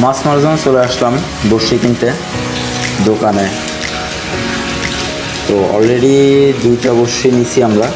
মাছ মারার জন্য চলে আসলাম বড়শি কিনতে দোকানে। তো অলরেডি 2টা বড়শি নিছি আমরা।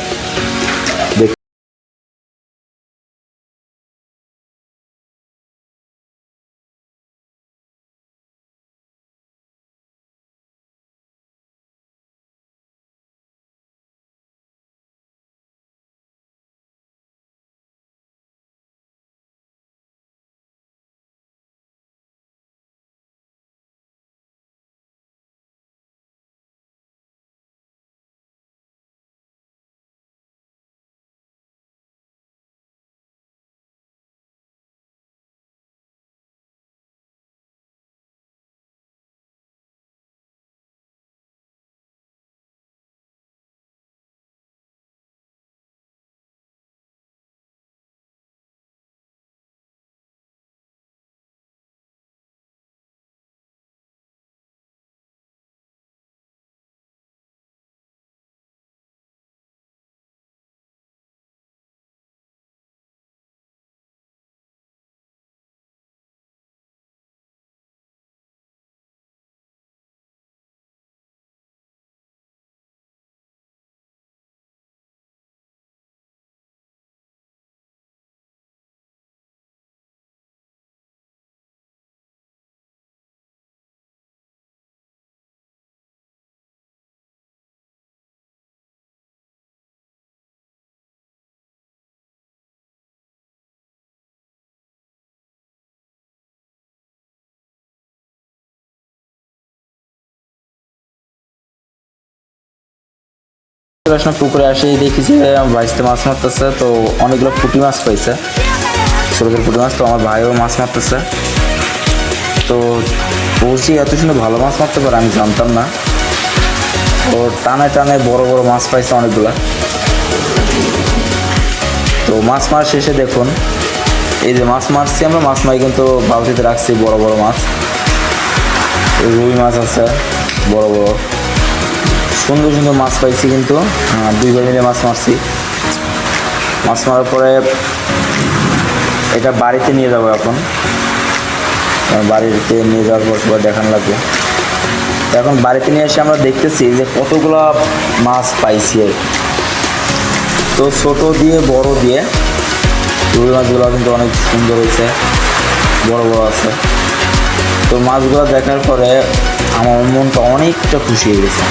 পুকুরে আসে দেখি যে ভাইতে মাছ মারতেছে, তো অনেকগুলো পুঁটি মাছ পাইছে, ছোটো ছোটো পুঁটি মাছ। তো আমার ভাইও মাছ মারতেছে। তো বলছি এত সুন্দর ভালো মাছ মারতে পারে আমি জানতাম না। ও টানে টানে বড় বড় মাছ পাইছে অনেকগুলা। তো মাছ মারা শেষে দেখুন, এই যে মাছ মারছি আমরা, মাছ মারি কিন্তু বালতিতে রাখছি বড় বড় মাছ। রুই মাছ আছে বড় বড়, সুন্দর সুন্দর মাছ পাইছি। কিন্তু 2 ভাই মিলে মাছ মারছি। মাছ মারার পরে এটা বাড়িতে নিয়ে যাবো এখন। বাড়িতে নিয়ে যাওয়ার পর সবাই দেখানো লাগবে। তো এখন বাড়িতে নিয়ে এসে আমরা দেখতেছি যে কতগুলো মাছ পাইছি। তো ছোট দিয়ে বড় দিয়ে রুই মাছগুলো কিন্তু অনেক সুন্দর হয়েছে, বড় বড় আছে। তো মাছগুলো দেখার পরে আমার মনটা অনেকটা খুশি হয়ে গেছে।